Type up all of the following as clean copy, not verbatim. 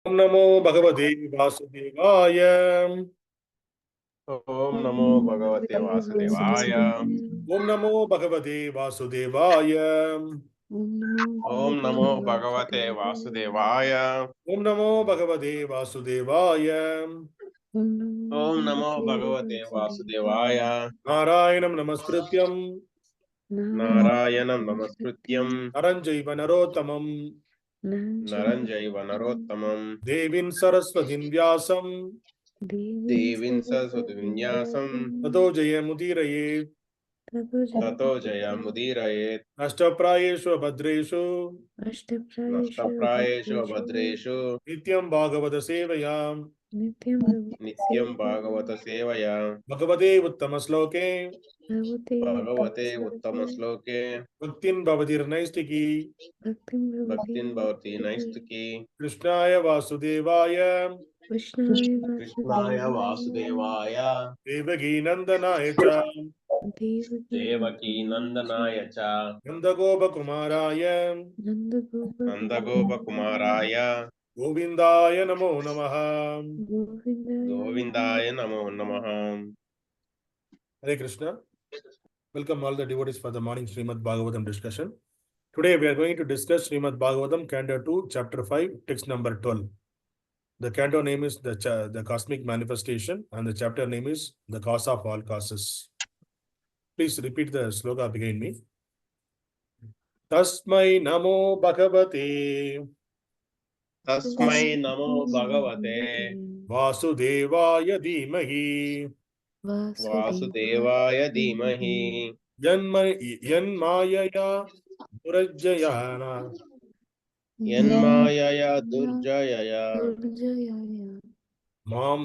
Om namo bhagavate Vāsudevāya. Om namo bhagavate Vāsudevāya. Om namo bhagavate Vāsudevāya. Om namo bhagavate Vāsudevāya. Om namo bhagavate Vāsudevāya. Om namo bhagavate Vāsudevāya. Narayanam namaskrityam Narayanam namaskrityam naranjaiva narottamam naranjaiva narottamam devim saraswatim vyasam devim saraswati vinyasam tato jayamudiraye tato jayamudiraye nashtaprayeshu abhadreshu nashtaprayeshu abhadreshu nityam bhagavata sevayam nityam bhagavata sevaya bhagavate uttamasloke bhagavate uttamasloke bhaktin bhavatir naistiki bhaktin bhavati naistiki Krishnaya Vasudevaya Krishnaya Vāsudevāya Devaki Nandanaya cha Devaki Nandanaya cha Nandagopa Kumaraya Nandagopa Kumaraya Govindaya Namo Namaha. Govindaya namo namaḥ. Hare Krishna. Welcome all the devotees for the morning Srimad Bhagavatam discussion. Today we are going to discuss Srimad Bhagavatam, Canto 2, Chapter 5, text number 12. The canto name is the Cosmic Manifestation and the chapter name is The Cause of All Causes. Please repeat the sloka behind me. Tasmai namo bhagavate Tasmai namo bhagavate Vāsudevāya dhīmahi Vāsudevāya dhīmahi yan-māyayā yan-māyayā durjayayā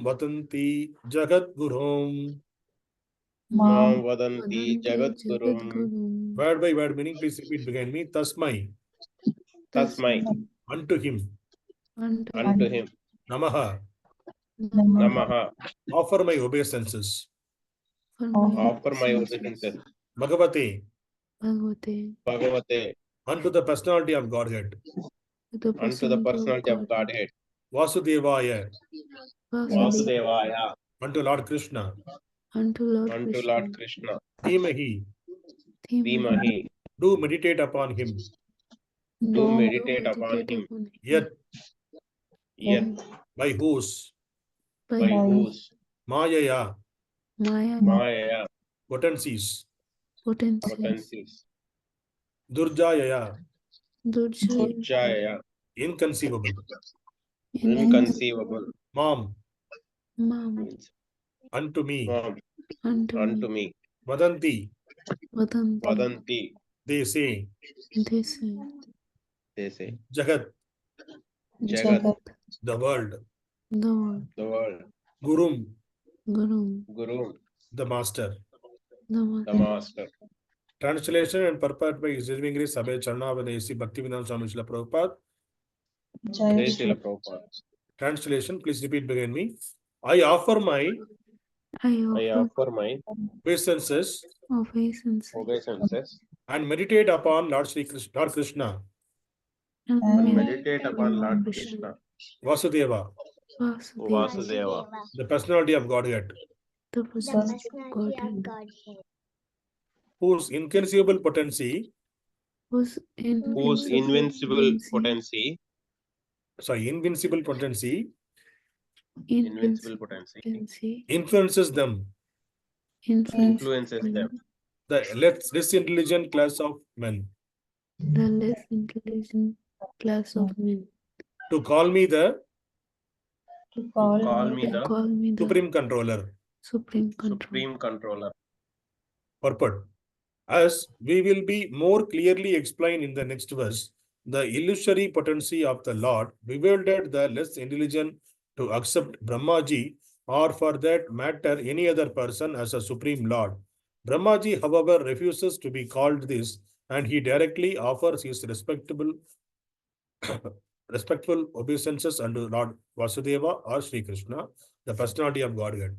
vadanti jagad-gurum. vadanti jagad-gurum. Word by word meaning, please repeat behind me. Tasmai, unto him. Namaḥ, offer my obeisances. Offer my obeisances. Bhagavate, unto the personality of Godhead. Unto the personality of Godhead. Vāsudevāya, unto Lord Kṛṣṇa. Lord Kṛṣṇa. dhīmahi, do meditate upon him. Yat, by whose māyayā, potencies. Durjayayā, inconceivable. Mom, unto me. Vadanti, they say. Jagat, the world. Gurum, the master. Translation and purport by His Divine Grace Abhay Charnavadesi Bhaktivedanta Swami Srila Prabhupada. Translation, please repeat behind me. I offer my obeisances and meditate upon Lord Kṛṣṇa. Vāsudeva, the personality of Godhead, whose inconceivable potency, invincible potency, influences them, the less intelligent class of men, to call me the Supreme Controller. Purport. As we will be more clearly explained in the next verse, the illusory potency of the Lord bewildered the less intelligent to accept Brahmājī or for that matter any other person as a Supreme Lord. Brahmājī, however, refuses to be called this and he directly offers his respectful obeisances unto Lord Vāsudeva or Śrī Kṛṣṇa, the personality of Godhead.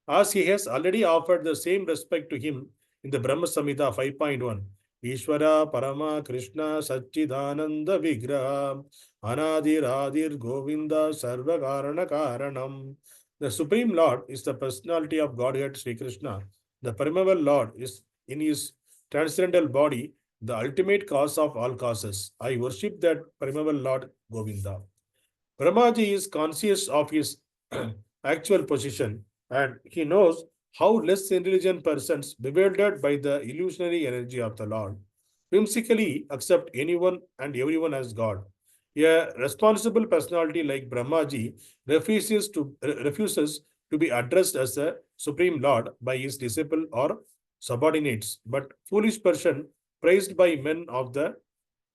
As he has already offered the same respect to him in the Brahma-saṁhitā 5.1, Ishvara Parama Krishna Satchidananda Vigraha Anadir Adir Govinda Sarva Karana Karanam. The Supreme Lord is the personality of Godhead Śrī Kṛṣṇa. The primeval Lord is in his transcendental body the ultimate cause of all causes. I worship that primeval Lord Govinda. Brahmājī is conscious of his actual position and he knows how less intelligent persons, bewildered by the illusionary energy of the Lord, whimsically accept anyone and everyone as God. A responsible personality like Brahmājī refuses to be addressed as a Supreme Lord by his disciple or subordinates, but foolish person praised by men of the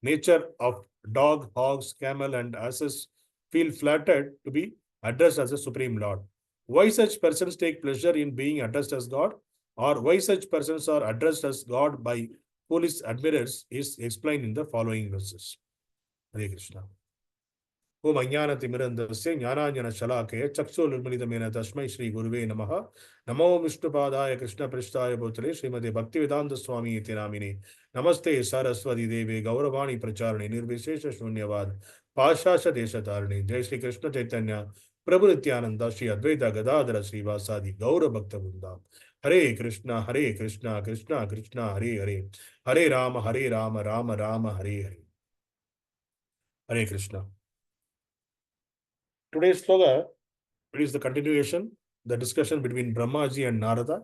nature of dog, hogs, camel, and asses feel flattered to be addressed as a Supreme Lord. Why such persons take pleasure in being addressed as God, or why such persons are addressed as God by foolish admirers is explained in the following verses. Hare Krishna. Om Ajnana-timirandasya Jnananjana-shalakaya Chakshurmilitamena Tasmai Śrī Guruve Namaḥ. Namo Vishnupadaya Krishna Prishtaya Bhutale Srimate Bhaktivedanta Swami Iti Namine. Namaste Saraswati Deve Gauravani Pracharane Nirvishesha Shunyavad Pashasha Deshatarane. Jai Śrī Kṛṣṇa Chaitanya Prabhu Nityananda Śrī Advaita Gadadhara Śrī Vāsadi Gaura Bhakta Vrinda. Hare Krishna Krishna Krishna Hare Hare. Hare Rama Rama Rama Hare Hare. Hare Krishna. Today's sloga is the continuation, the discussion between Brahmājī and Narada.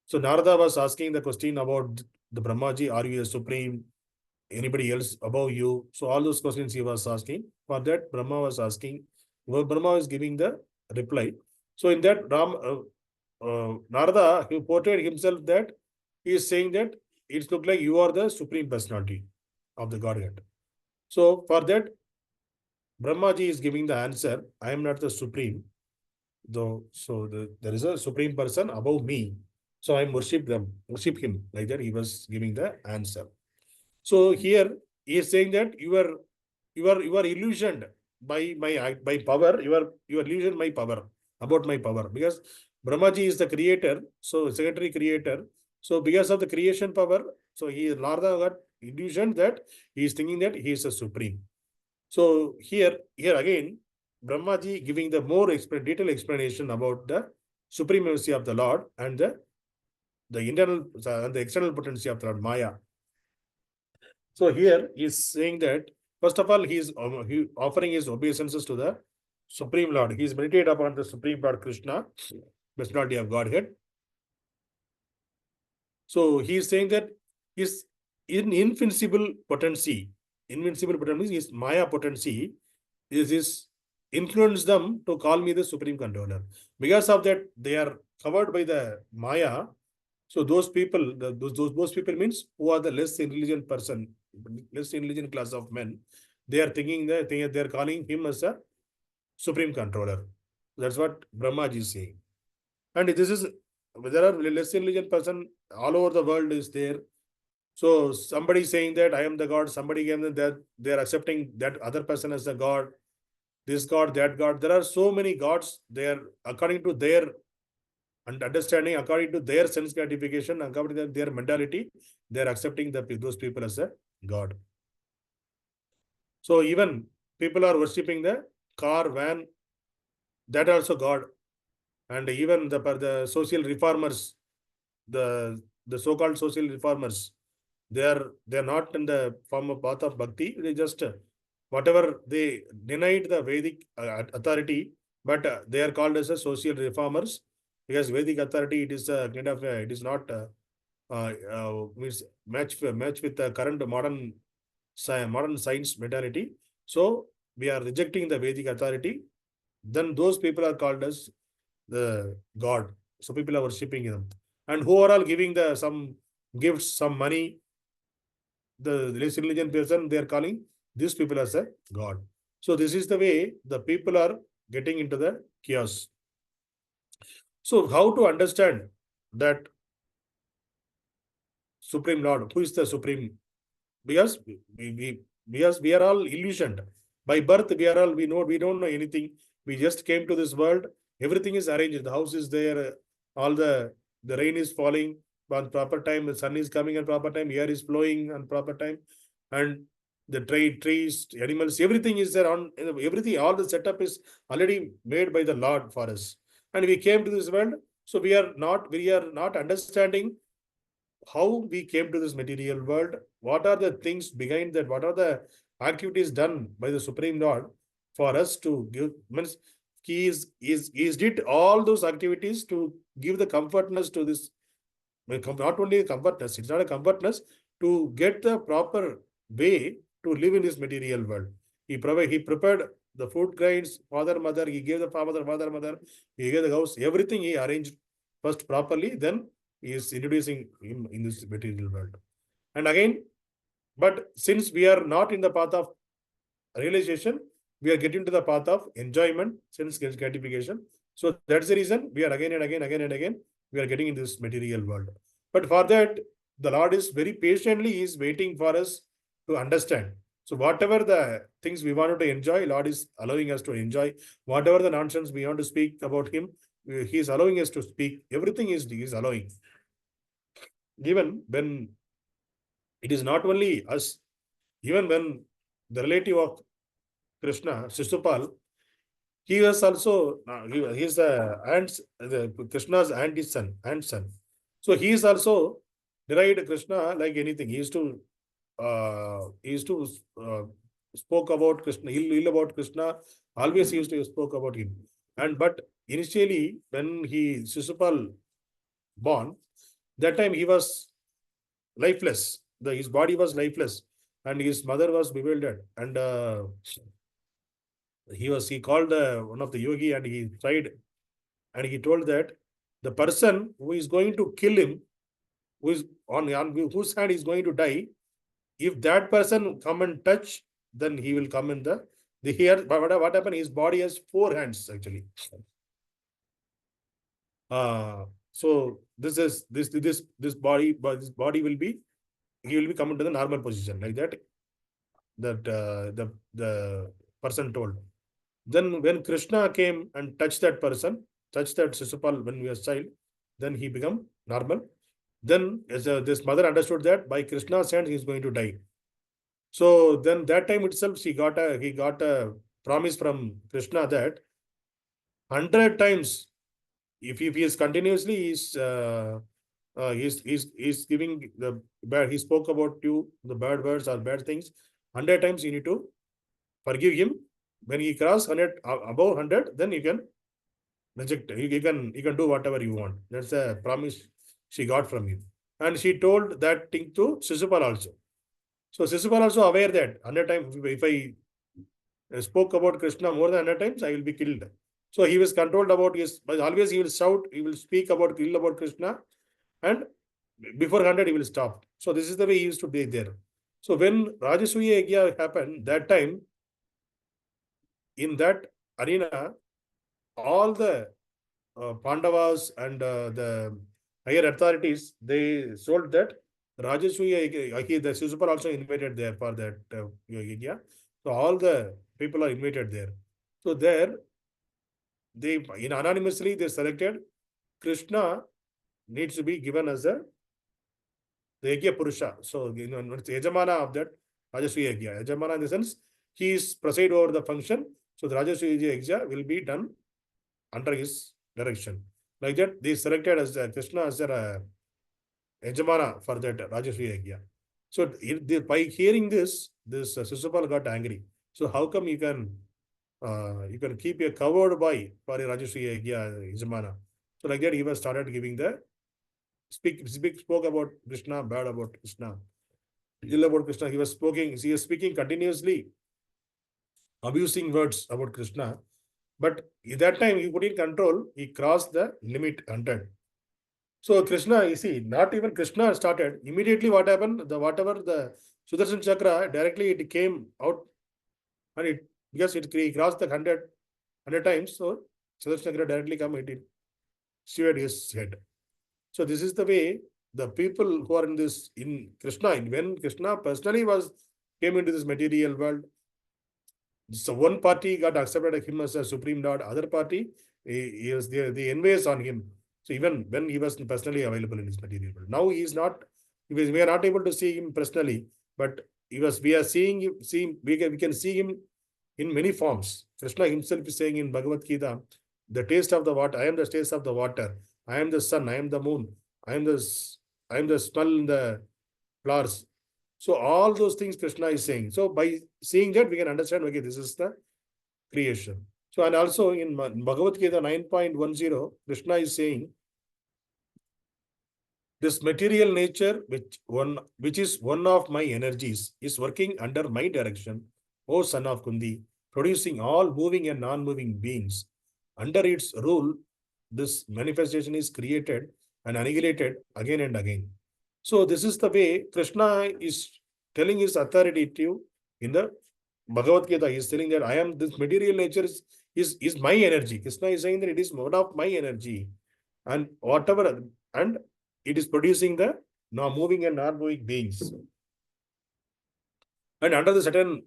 So Narada was asking the question about the Brahmājī, are you the supreme? Anybody else above you? So all those questions he was asking. For that, Brahma was asking. Brahma is giving the reply. So in that, Narada, he portrayed himself that he is saying that it looks like you are the supreme personality of the Godhead. So for that, Brahmājī is giving the answer, I am not the supreme, though. So there is a supreme person above me. So I worship him. Like that, he was giving the answer. So here he is saying that you are illusioned by power. You are illusioned by power, about my power, because Brahmājī is the creator, so secondary creator. So because of the creation power, so Narada got illusioned that he is thinking that he is a supreme. So here again, Brahmājī giving the more detailed explanation about the supremacy of the Lord and the internal and the external potency of the Lord Maya. So here he is saying that first of all he is offering his obeisances to the Supreme Lord. He is meditated upon the Supreme Lord Kṛṣṇa, Personality of Godhead. So he is saying that his invincible potency is Maya potency is influence them to call me the supreme controller. Because of that, they are covered by the Maya. So those people, those people means who are the less intelligent person, less intelligent class of men. They are thinking that they are calling him as a supreme controller. That's what Brahmājī is saying. And this is, there are less intelligent person all over the world is there. So somebody saying that I am the God, somebody gave them that they are accepting that other person as a God, this God, that God. There are so many gods. They are according to their understanding, according to their sense gratification, according to their mentality, they are accepting those people as a God. So even people are worshipping the car, van, that also God. And even the social reformers, the so-called social reformers, they are not in the form of path of bhakti. They just whatever they denied the Vedic authority, but they are called as a social reformers, because Vedic authority it is a kind of it is not means match with the current modern science mentality. So we are rejecting the Vedic authority. Then those people are called as the God. So people are worshipping them, and who are all giving some gifts, some money. The less intelligent person, they are calling these people as a God. So this is the way the people are getting into the chaos. So how to understand that Supreme Lord? Who is the Supreme? Because we are all illusioned. By birth, we don't know anything. We just came to this world. Everything is arranged. The house is there. All the rain is falling. on proper time, the sun is coming at proper time, air is flowing on proper time, and the trees, animals, everything is there on everything. All the setup is already made by the Lord for us, and we came to this world. So we are not understanding how we came to this material world. What are the things behind that? What are the activities done by the Supreme Lord for us to give? Means he did all those activities to give the comfortness to this. Not only comfortness, it's not a comfortness, to get the proper way to live in this material world. He prepared the food grains, father, mother, he gave the father, mother, he gave the house, everything he arranged first properly, then he is introducing him in this material world. And again, but since we are not in the path of realization, we are getting to the path of enjoyment, sense gratification. So that's the reason we are again and again, we are getting in this material world. But for that, the Lord is very patiently is waiting for us to understand. So whatever the things we wanted to enjoy, Lord is allowing us to enjoy. Whatever the nonsense we want to speak about him, he is allowing us to speak. Everything is allowing. Even when it is not only us, even when the relative of Krishna, Shishupal, he was also, he is the Krishna's aunt son. So he is also derived Krishna like anything. He used to spoke about Krishna, ill about Krishna. Always he used to spoke about him. But initially, when Shishupal born, that time he was lifeless. His body was lifeless, and his mother was bewildered. And he called one of the yogi, and he tried, and he told that the person who is going to kill him, who is on whose hand is going to die, if that person come and touch, then he will come in the here. What happened? His body has 4 hands actually. So this body will be, he will be coming to the normal position like that. That the person told. Then when Krishna came and touched that person, touched that Shishupal when we were child, then he become normal. Then this mother understood that by Krishna's hand he is going to die. So then that time itself he got a promise from Krishna that 100 times, if he is continuously he's giving the bad, he spoke about you, the bad words or bad things, 100 times you need to forgive him. When he cross 100, above 100, then you can reject. You can do whatever you want. That's a promise she got from him. And she told that thing to Shishupal also. So Shishupal also aware that 100 times, if I spoke about Krishna more than 100 times, I will be killed. So he was controlled about his, but always he will shout, he will speak about Krishna, and before 100 he will stop. So this is the way he used to be there. So when Rajasuya Yajna happened, that time, in that arena, all the Pandavas and the higher authorities, they told that Rajasuya, the Shishupal also invited there for that Yajna. So all the people are invited there. So there, they anonymously they selected Krishna needs to be given as the Yajna Purusha. So it's Yajamana of that Rajasuya Yajna. Yajamana in the sense he is preside over the function. So the Rajasuya Yajna will be done under his direction. Like that, they selected as Krishna as their Yajamana for that Rajasuya Yajna. So by hearing this Shishupal got angry. So how come you can keep a covered boy for a Rajasuya Yajna? So like that, he was started giving the spoke about Krishna, bad about Krishna, ill about Krishna. He was speaking continuously, abusing words about Krishna. But at that time, he couldn't control. He crossed the limit 100. So Krishna, you see, not even Krishna started. Immediately what happened? Whatever the Sudarshan Chakra, directly it came out, and he crossed the 100 times. So Sudarshan Chakra directly come, it severed his head. So this is the way the people who are in Krishna, when Krishna personally came into this material world, so one party got accepted him as a Supreme Lord, other party, they envious on him. So even when he was personally available in this material world, now he is not. We are not able to see him personally, but we are seeing him. We can see him in many forms. Krishna himself is saying in Bhagavad Gita, the taste of the water. I am the taste of the water. I am the sun. I am the moon. I am the smell in the flowers. So all those things Krishna is saying. So by seeing that, we can understand, okay, this is the creation. So, and also in Bhagavad Gita 9.10, Krishna is saying, this material nature, which is one of my energies, is working under my direction, O son of Kundi, producing all moving and non-moving beings. Under its rule, this manifestation is created and annihilated again and again. So this is the way Krishna is telling his authority in the Bhagavad Gita. He is telling that I am, this material nature is my energy. Krishna is saying that it is one of my energy. And whatever, and it is producing the now moving and non-moving beings. And under the certain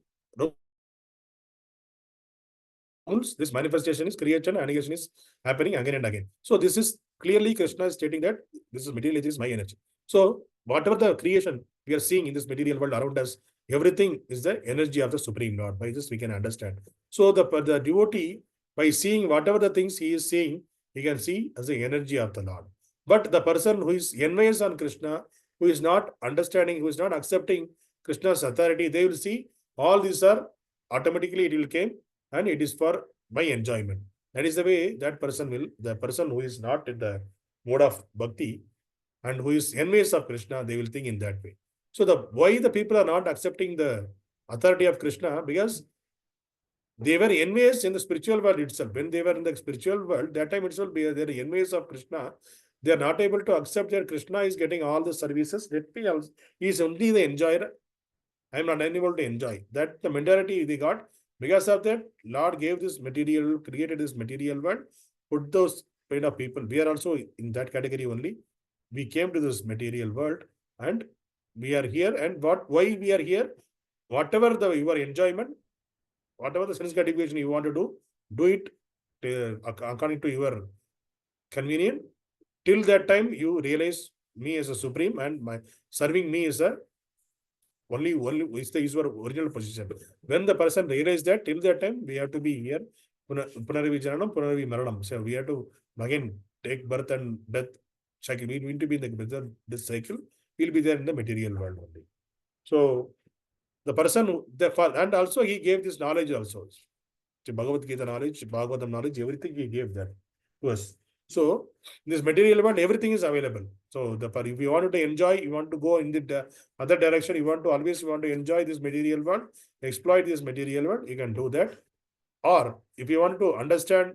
rules, this manifestation is creation and annihilation is happening again and again. So this is clearly Krishna is stating that this is material energy is my energy. So whatever the creation we are seeing in this material world around us, everything is the energy of the Supreme Lord. By this we can understand. So the devotee, by seeing whatever the things he is seeing, he can see as the energy of the Lord. But the person who is envious on Krishna, who is not understanding, who is not accepting Krishna's authority, they will see all these are automatically it will come and it is for my enjoyment. That is the way that person will, the person who is not in the mode of bhakti and who is envious of Krishna, they will think in that way. So why the people are not accepting the authority of Krishna? Because they were envious in the spiritual world itself. When they were in the spiritual world, that time itself, they are envious of Krishna. They are not able to accept that Krishna is getting all the services. He is only the enjoyer. I am not able to enjoy. That the mentality they got. Because of that, Lord gave this material, created this material world, put those kind of people. We are also in that category only. We came to this material world and we are here. And why we are here? Whatever your enjoyment, whatever the sense gratification you want to do it according to your convenience. Till that time, you realize me as a supreme and my serving me is a only is your original position. When the person realizes that, till that time, we have to be here. Punaravijaranam, Punaravi Maranam. So we have to again take birth and death cycle. We need to be in this cycle. We'll be there in the material world only. So the person, and also he gave this knowledge also. The Bhagavad Gita knowledge, Bhagavatam knowledge, everything he gave that to us. So this material world, everything is available. So if you want to enjoy, you want to go in the other direction, you want to enjoy this material world, exploit this material world, you can do that. Or if you want to understand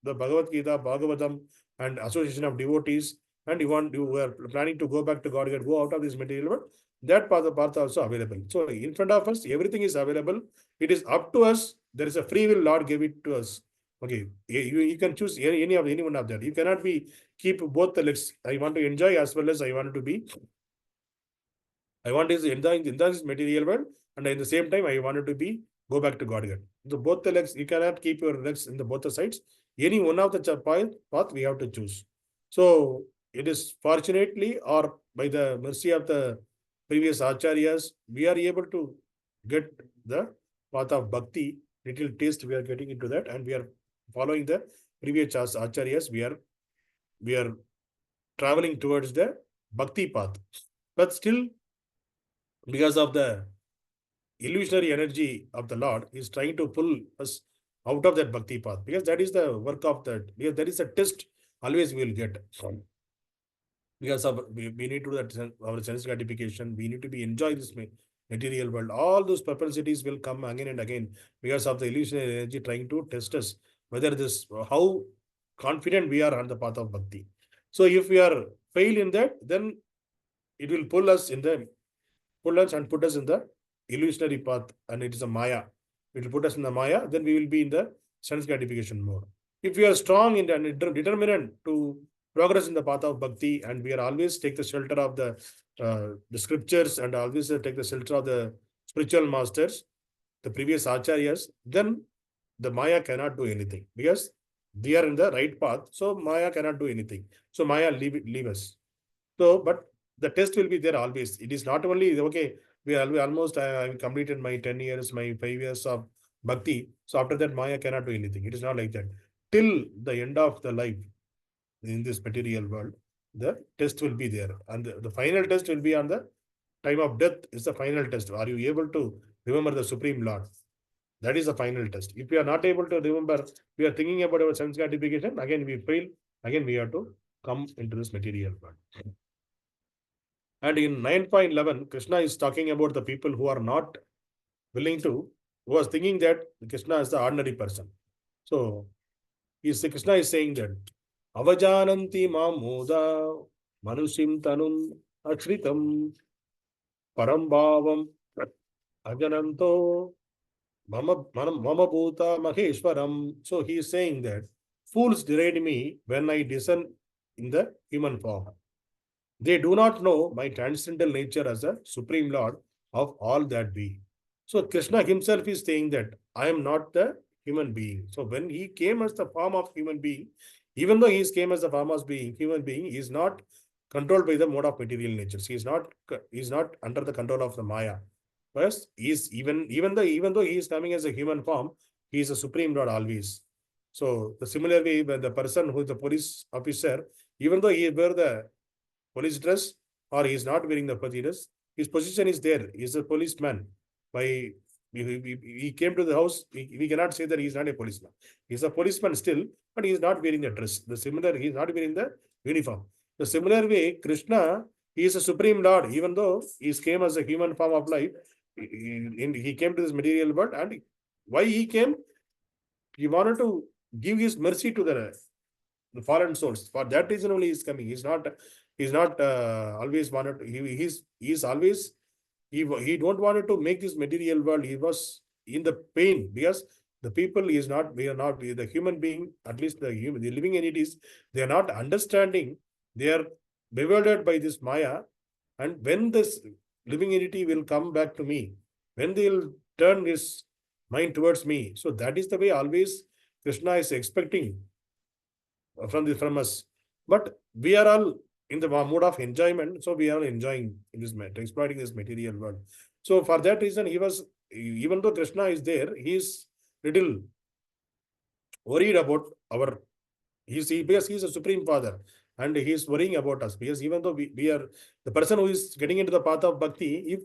the Bhagavad Gita, Bhagavatam, and association of devotees, and you are planning to go back to God, go out of this material world, that path also available. So in front of us, everything is available. It is up to us. There is a free will. Lord gave it to us. Okay, you can choose any one of that. You cannot keep both the legs. I want to enjoy as well as I want to be. I want to enjoy in this material world, and at the same time, I wanted to go back to Godhead. So both the legs, you cannot keep your legs in both the sides. Any one of the path we have to choose. So it is fortunately or by the mercy of the previous acharyas, we are able to get the path of bhakti. Little taste we are getting into that, and we are following the previous acharyas. We are traveling towards the bhakti path, but still, because of the illusory energy of the Lord, is trying to pull us out of that bhakti path, because that is the work of that. Because that is a test always we will get. Because we need to do that, our sense gratification, we need to enjoy this material world. All those propensities will come again and again because of the illusionary energy trying to test us, whether how confident we are on the path of bhakti. So if we are fail in that, then it will pull us and put us in the illusionary path, and it is a maya. It will put us in the maya, then we will be in the sense gratification mode. If we are strong and determined to progress in the path of bhakti, and we are always take the shelter of the scriptures, and always take the shelter of the spiritual masters, the previous acharyas, then the maya cannot do anything, because they are in the right path. So Maya cannot do anything. So Maya leave us. So, but the test will be there always. It is not only, okay, we are almost, I completed my 10 years, my 5 years of bhakti. So after that, Maya cannot do anything. It is not like that. Till the end of the life in this material world, the test will be there. And the final test will be on the time of death is the final test. Are you able to remember the Supreme Lord? That is the final test. If we are not able to remember, we are thinking about our sense gratification, again we fail, again we have to come into this material world. And in 9.11, Krishna is talking about the people who are not willing to, who was thinking that Krishna is the ordinary person. So Krishna is saying that avajananti mamuda manusim tanum achritam parambhavam ajananto mama bhuta maheshwaram. So he is saying that fools deride me when I descend in the human form. They do not know my transcendental nature as a Supreme Lord of all that be. So Krishna himself is saying that I am not the human being. So when he came as the form of human being, even though he came as the form of human being, he is not controlled by the mode of material nature. He is not under the control of the Maya. First, he is even though he is coming as a human form, he is a Supreme Lord always. So the similar way, when the person who is the police officer, even though he wear the police dress or he is not wearing the police dress, his position is there. He is a policeman. By he came to the house, we cannot say that he is not a policeman. He is a policeman still, but he is not wearing the dress. The similar, he is not wearing the uniform. The similar way, Krishna, he is a Supreme Lord, even though he came as a human form of life. He came to this material world, and why he came? He wanted to give his mercy to the fallen souls. For that reason only he is coming. He's not always wanted to, he's always, he don't wanted to make this material world. He was in the pain because the people we are not the human being, at least the living entities, they are not understanding. They are bewildered by this Maya. And when this living entity will come back to me, when they'll turn his mind towards me. So that is the way always Krishna is expecting from us. But we are all in the mood of enjoyment, so we are enjoying in this matter, exploiting this material world. So for that reason, he was, even though Krishna is there, he is little worried about our, because he is a Supreme Father, and he is worrying about us, because even though we are the person who is getting into the path of bhakti, if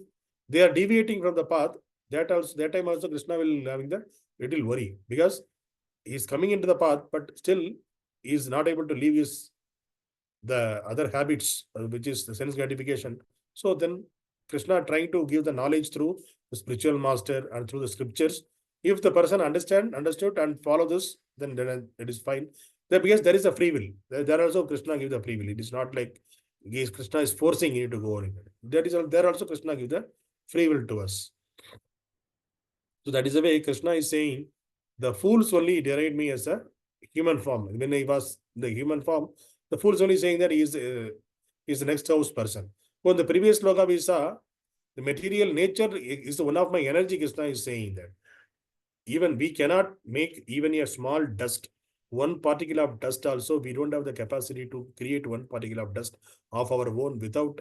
they are deviating from the path, that time also Krishna will having the little worry, because he is coming into the path, but still he is not able to leave the other habits, which is the sense gratification. So then Krishna trying to give the knowledge through the spiritual master and through the scriptures. If the person understood and follow this, then it is fine. Because there is a free will. There also Krishna gives the free will. It is not like Krishna is forcing you to go on. There also Krishna gives the free will to us. So that is the way Krishna is saying, the fools only deride me as a human form. When I was the human form, the fools only saying that he is the next house person. So in the previous sloka we saw, the material nature is one of my energy. Krishna is saying that even we cannot make even a small dust, one particle of dust also, we don't have the capacity to create one particle of dust of our own without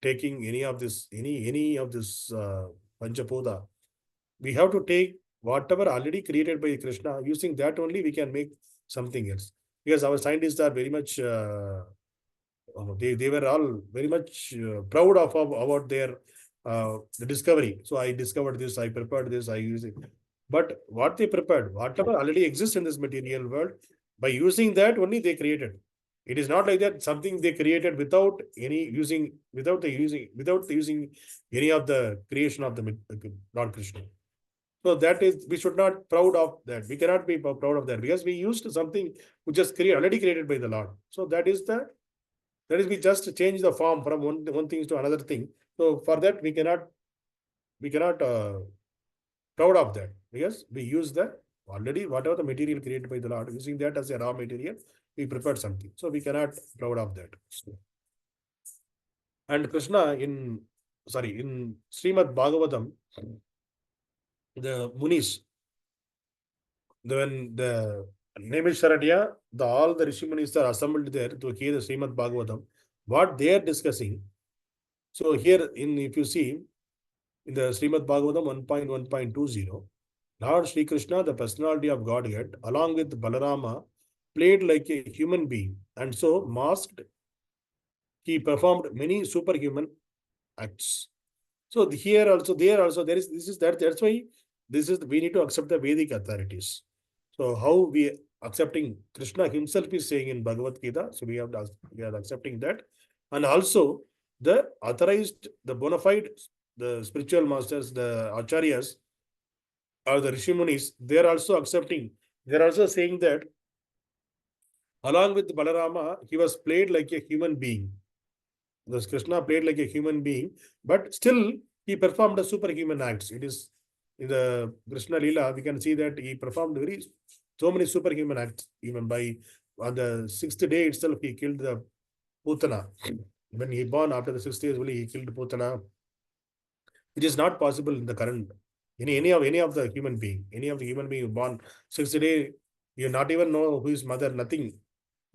taking any of this Panchapoda. We have to take whatever already created by Krishna. Using that only we can make something else. Because our scientists are very much, they were all very much proud about their the discovery. So I discovered this, I prepared this, I use it. But what they prepared, whatever already exists in this material world, by using that only they created. It is not like that something they created without using any of the creation of the Lord Krishna. So that is, we should not proud of that. We cannot be proud of that because we used something which is already created by the Lord. So that is we just change the form from one thing to another thing. So for that we cannot proud of that, because we use the already whatever the material created by the Lord, using that as a raw material, we prepared something. So we cannot proud of that. And Krishna in Srimad Bhagavatam, the Munis, when the name is Sharadya. All the Rishimunis are assembled there to hear the Srimad Bhagavatam. What they are discussing. So here, if you see in the Srimad Bhagavatam 1.1.20, Lord Śrī Kṛṣṇa, the personality of Godhead, along with Balarama, played like a human being, and so masked. He performed many superhuman acts. So here also, there also, there is this is that. That's why we need to accept the Vedic authorities. So how we accepting Krishna himself is saying in Bhagavad Gita. So we are accepting that, and also the authorized, the bona fide, the spiritual masters, the acharyas, or the Rishimunis, they are also accepting. They are also saying that along with Balarama, he was played like a human being. Thus Krishna played like a human being, but still he performed a superhuman acts. It is in the Krishna Leela, we can see that he performed so many superhuman acts. Even on the 6th day itself, he killed the Putana. When he born after the 6th day, he killed Putana. It is not possible in the current any of the human being. Any of the human being born 6th day, you not even know who is mother. Nothing.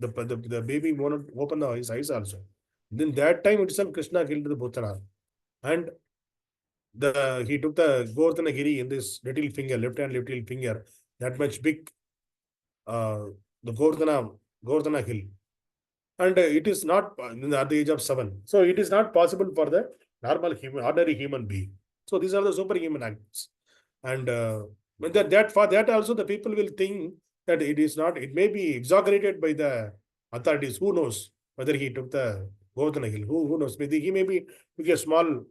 The baby won't open his eyes also. Then that time itself, Krishna killed the Putana, and he took the Govardhanagiri in this little finger, left hand little finger, that much big, the Govardhana hill, and it is not at the age of 7. So it is not possible for the ordinary human being. So these are the superhuman acts, and for that also the people will think that it is not. It may be exaggerated by the authorities. Who knows whether he took the Govardhana hill? Who knows? Maybe he may be took a small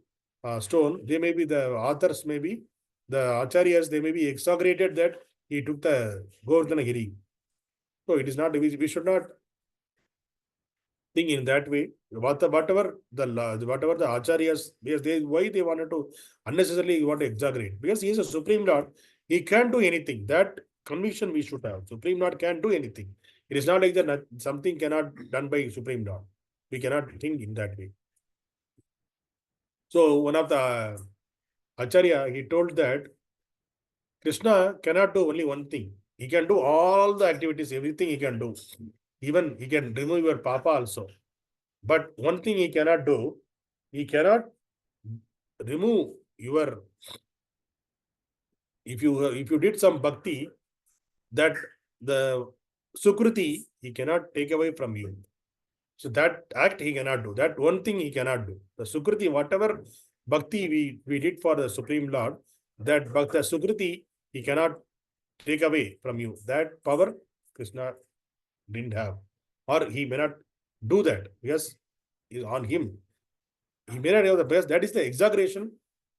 stone. They may be the authors, maybe the acharyas. They may be exaggerated that he took the Govardhana Giri. So it is not. We should not think in that way. Whatever the acharyas, because why they wanted to unnecessarily want to exaggerate? Because he is a Supreme Lord. He can do anything. That conviction we should have. Supreme Lord can do anything. It is not like that something cannot done by Supreme Lord. We cannot think in that way. So one of the Acharya, he told that Krishna cannot do only one thing. He can do all the activities, everything he can do. Even he can remove your papa also. But one thing he cannot do, he cannot remove your, if you did some bhakti, that the Sukruti, he cannot take away from you. So that act he cannot do. That one thing he cannot do. The Sukruti, whatever bhakti we did for the Supreme Lord, that the Sukruti he cannot take away from you. That power Krishna didn't have. Or he may not do that. Yes, is on him. He may not have the best. That is the exaggeration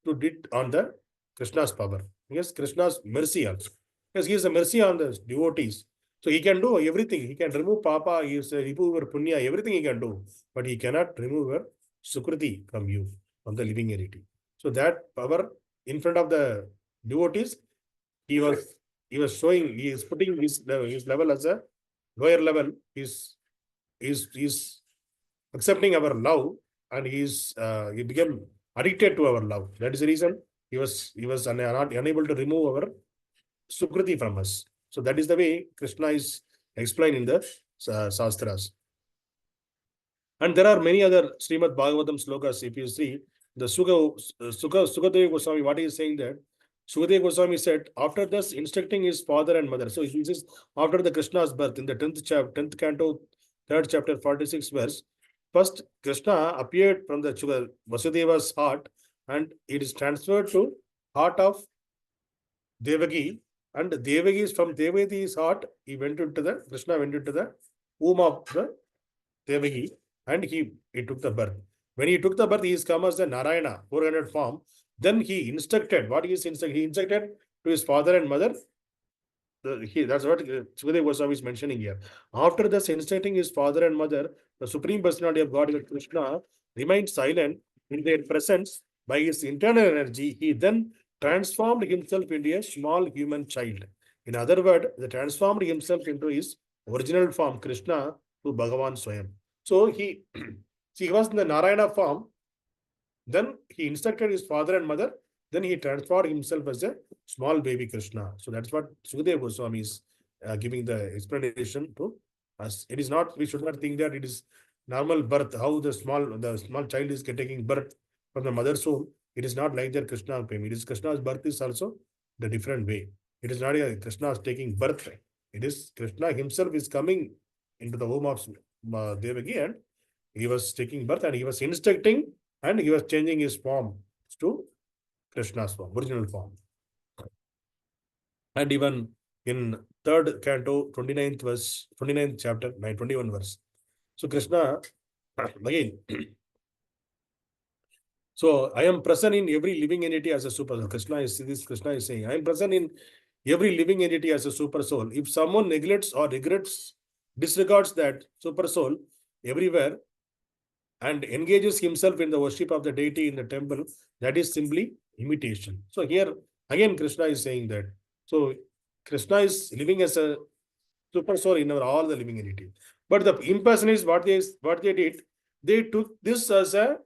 to did on the Krishna's power. Yes, Krishna's mercy also. Yes, he is a mercy on the devotees. So he can do everything. He can remove papa, he is remove your punya, everything he can do. But he cannot remove your sukruti from you, from the living entity. So that power in front of the devotees, he was showing, he is putting his level as a lower level. Is accepting our love, and he became addicted to our love. That is the reason he was not unable to remove our sukruti from us. So that is the way Krishna is explained in the Shastras. And there are many other Srimad Bhagavatam slokas. If you see the Sukadeva Goswami, what he is saying that Sukadeva Goswami said, after this instructing his father and mother. So he says, after the Krishna's birth in the 10th canto, 3rd chapter, 46th verse, first Krishna appeared from the Vasudeva's heart, and it is transferred to heart of Devaki. And Devaki is from Devaki's heart. Krishna went into the womb of the Devaki, and he took the birth. When he took the birth, he is come as the Narayana, 400 form. Then he instructed. What he instructed? He instructed to his father and mother. That's what Sukadeva Goswami is mentioning here. After this instructing his father and mother, the Supreme Personality of Godhead Krishna remained silent in their presence. By his internal energy, he then transformed himself into a small human child. In other words, he transformed himself into his original form, Krishna, to Bhagavan Swayam. So he was in the Narayana form. Then he instructed his father and mother. Then he transformed himself as a small baby Krishna. So that's what Sukadeva Goswami is giving the explanation to us. It is not, we should not think that it is normal birth, how the small child is taking birth from the mother's womb. It is not like that Krishna came. It is Krishna's birth is also the different way. It is not a Krishna is taking birth. It is Krishna himself is coming into the womb of Devaki, and he was taking birth and he was instructing and he was changing his form to Krishna's form, original form. And even in third canto, 29th verse, 29th chapter, 21 verse. So Krishna, again, so I am present in every living entity as a super soul. Krishna is saying, I am present in every living entity as a super soul. If someone neglects or disregards that super soul everywhere and engages himself in the worship of the deity in the temple, that is simply imitation. So here again Krishna is saying that. So Krishna is living as a super soul in all the living entities. But the impersonalists, what they did, they took this as a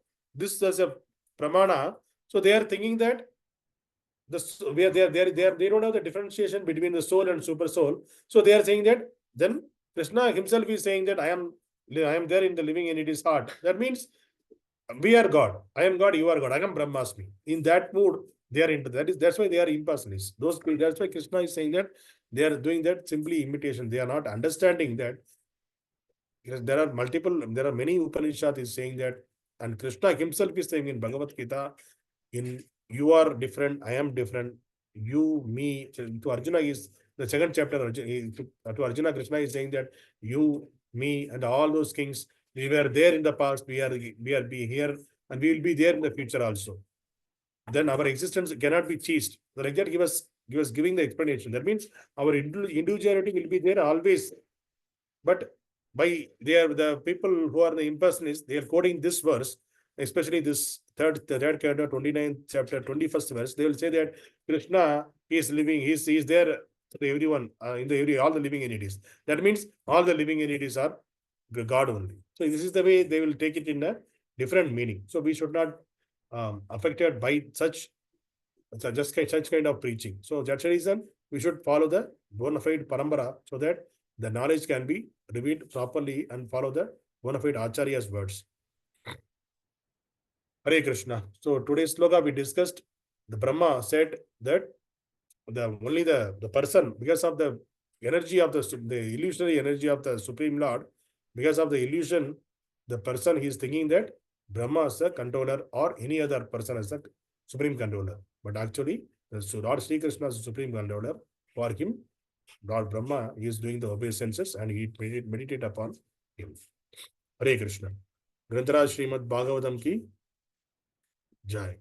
pramana. So they are thinking that they don't have the differentiation between the soul and super soul. So they are saying that then Krishna himself is saying that I am there in the living entity's heart. That means we are God. I am God, you are God. I am Brahmasmi. In that mood, they are into that. That's why they are impersonalists. That's why Krishna is saying that they are doing that simply imitation. They are not understanding that. Because there are many Upanishads is saying that, and Krishna himself is saying in Bhagavad Gita, in you are different, I am different, you, me. To Arjuna is the second chapter. To Arjuna, Krishna is saying that you, me, and all those kings, we were there in the past, we are here, and we will be there in the future also. Then our existence cannot be changed. Like that, he was giving the explanation. That means our individuality will be there always. But by the people who are the impersonalists, they are quoting this verse, especially this third canto, 29th chapter, 21st verse. They will say that Krishna is living, he is there for everyone, in all the living entities. That means all the living entities are God only. So this is the way they will take it in a different meaning. So we should not affected by such kind of preaching. So that's the reason we should follow the bona fide parambara, so that the knowledge can be revealed properly and follow the bona fide acharya's words. Hare Krishna. So today's sloka we discussed, the Brahma said that only the person, because of the energy of the illusory energy of the Supreme Lord, because of the illusion, the person he is thinking that Brahma is the controller or any other person as the supreme controller. But actually, Lord Śrī Kṛṣṇa is the supreme controller. For him, Lord Brahma is doing the obeisances and he meditate upon him. Hare Krishna. Grantaraj Srimad Bhagavatam ki Jai.